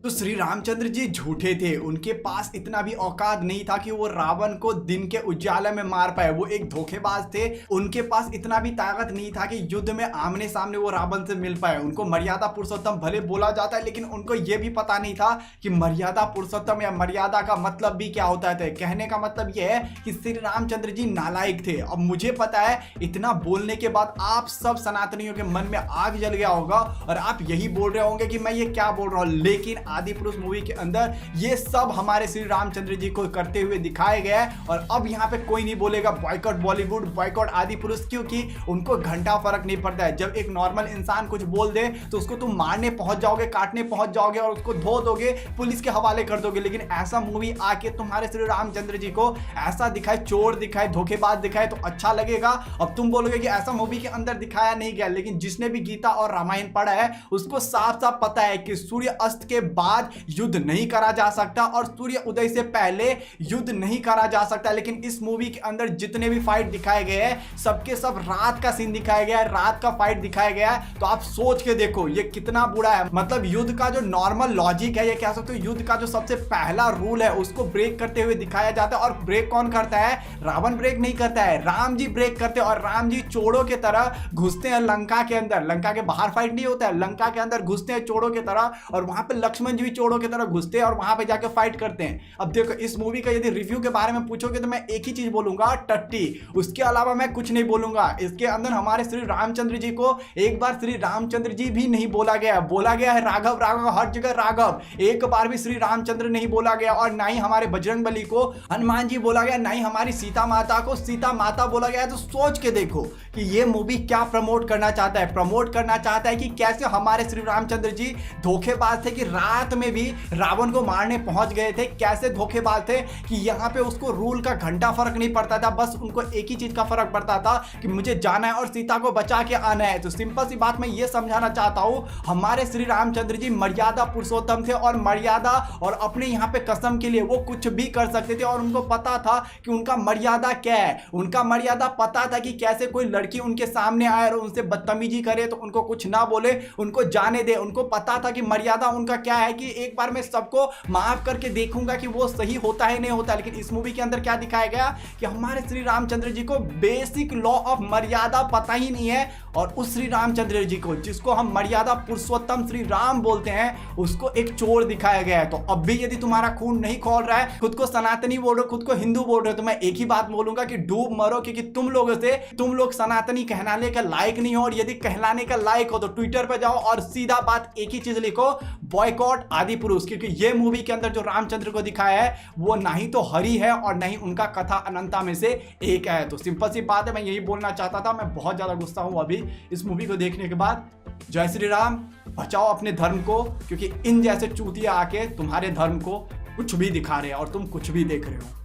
तो श्री रामचंद्र जी झूठे थे, उनके पास इतना भी औकात नहीं था कि वो रावण को दिन के उजाले में मार पाए। वो एक धोखेबाज थे, उनके पास इतना भी ताकत नहीं था कि युद्ध में आमने सामने वो रावण से मिल पाए। उनको मर्यादा पुरुषोत्तम भले बोला जाता है, लेकिन उनको ये भी पता नहीं था कि मर्यादा पुरुषोत्तम या मर्यादा का मतलब भी क्या होता है। कहने का मतलब ये है कि श्री रामचंद्र जी नालायक थे। अब मुझे पता है इतना बोलने के बाद आप सब सनातनियों के मन में आग जल गया होगा और आप यही बोल रहे होंगे कि मैं ये क्या बोल रहा हूं, लेकिन आदि पुरुष मूवी के अंदर ये सब हमारे श्री रामचंद्र जी को करते हुए दिखाया गया है। और अब यहाँ पे कोई नहीं बोलेगा बॉयकॉट बॉलीवुड, बॉयकॉट आदि पुरुष, क्योंकि उनको घंटा फर्क नहीं पड़ता है। जब एक नॉर्मल इंसान कुछ बोल दे तो उसको तुम मारने पहुंच जाओगे, काटने पहुंच जाओगे और उसको धो दोगे, पुलिस के हवाले कर दोगे। लेकिन ऐसा मूवी आके तुम्हारे श्री रामचंद्र जी को ऐसा दिखाए, चोर दिखाए, धोखेबाज दिखाए तो अच्छा लगेगा। अब तुम बोलोगे कि ऐसा मूवी के अंदर दिखाया नहीं गया, लेकिन जिसने भी गीता और रामायण पढ़ा है उसको साफ साफ पता है कि सूर्य अस्त के बाद युद्ध नहीं करा जा सकता और सूर्य उदय से पहले युद्ध नहीं करा जा सकता। लेकिन इस मूवी के अंदर जितने भी फाइट दिखाए गए हैं सबके सब रात का सीन दिखाया गया है, रात का फाइट दिखाया गया है। तो आप सोच के देखो ये कितना बुरा है। मतलब युद्ध का जो नॉर्मल लॉजिक है, ये कह सकते हो युद्ध का जो सबसे पहला रूल है उसको ब्रेक करते हुए दिखाया जाता है। और ब्रेक कौन करता है? रावण ब्रेक नहीं करता है, राम जी ब्रेक करते हैं। और राम जी चोरों की तरह घुसते हैं लंका के अंदर। लंका के बाहर फाइट नहीं होता है, लंका के अंदर घुसते हैं चोरों की तरह, और वहां पे लक्ष्मण जी भी चोरों की तरह घुसते हैं और वहां पे जाके फाइट करते हैं। अब देखो इस मूवी का यदि रिव्यू के बारे में पूछोगे तो मैं एक ही चीज बोलूंगा, टट्टी। उसके अलावा मैं कुछ नहीं बोलूंगा। इसके अंदर हमारे श्री रामचंद्र जी को एक बार श्री रामचंद्र जी भी नहीं बोला गया है। बोला गया है राघव राघव, हर जगह राघव, एक बार भी श्री रामचंद्र नहीं बोला गया। और ना ही हमारे बजरंगबली को हनुमान जी बोला गया, ना ही हमारी सीता माता को सीता माता बोला गया है। तो सोच के देखो कि ये मूवी क्या प्रमोट करना चाहता है। प्रमोट करना चाहता है कि कैसे हमारे श्री रामचंद्र जी धोखेबाज थे कि रात में भी रावण को मारने पहुंच गए थे। कैसे धोखेबाज थे कि यहां पे उसको रूल का घंटा फर्क नहीं पड़ता था, बस उनको एक ही चीज का फर्क पड़ता था कि मुझे जाना है और सीता को बचा के आना है। तो सिंपल सी बात मैं ये समझाना चाहता हूं, हमारे श्री रामचंद्र जी मर्यादा पुरुषोत्तम थे और मर्यादा और अपने यहां पे कसम के लिए वो कुछ भी कर सकते थे। और उनको पता था कि उनका मर्यादा क्या है। उनका मर्यादा पता था कि कैसे कोई लड़की उनके सामने आए और उनसे बदतमीजी करे तो उनको कुछ ना बोले, उनको जाने दे। उनको पता था कि मर्यादा उनका क्या है कि एक बार मैं सबको माफ करके देखूंगा कि वो सही होता है नहीं होता। लेकिन इस मूवी के अंदर क्या दिखाया गया कि हमारे श्री रामचंद्र जी को बेसिक लॉ ऑफ मर्यादा पता ही नहीं है। और उस श्री रामचंद्र जी को, जिसको हम मर्यादा पुरुषोत्तम श्री राम बोलते हैं, उसको एक चोर दिखाया गया है। तो अब भी यदि तुम्हारा खून नहीं खोल रहा है, खुद को सनातनी बोल रहे हो, खुद को हिंदू बोल रहे हो, तो मैं एक ही बात बोलूंगा कि डूब मरो, क्योंकि तुम लोग सनातनी कहलाने का लायक नहीं हो। और यदि कहलाने का लायक हो तो ट्विटर पर जाओ और सीधा बात एक ही चीज लिखो, बॉयकॉट आदि पुरुष। क्योंकि ये मूवी के अंदर जो रामचंद्र को दिखाया है वो ना ही तो हरि है और ना ही उनका कथा अनंता में से एक है। तो सिंपल सी बात है, मैं यही बोलना चाहता था। मैं बहुत ज्यादा गुस्सा हूं अभी इस मूवी को देखने के बाद। जय श्री राम, बचाओ अपने धर्म को, क्योंकि इन जैसे चूतिया आके तुम्हारे धर्म को कुछ भी दिखा रहे हैं और तुम कुछ भी देख रहे हो।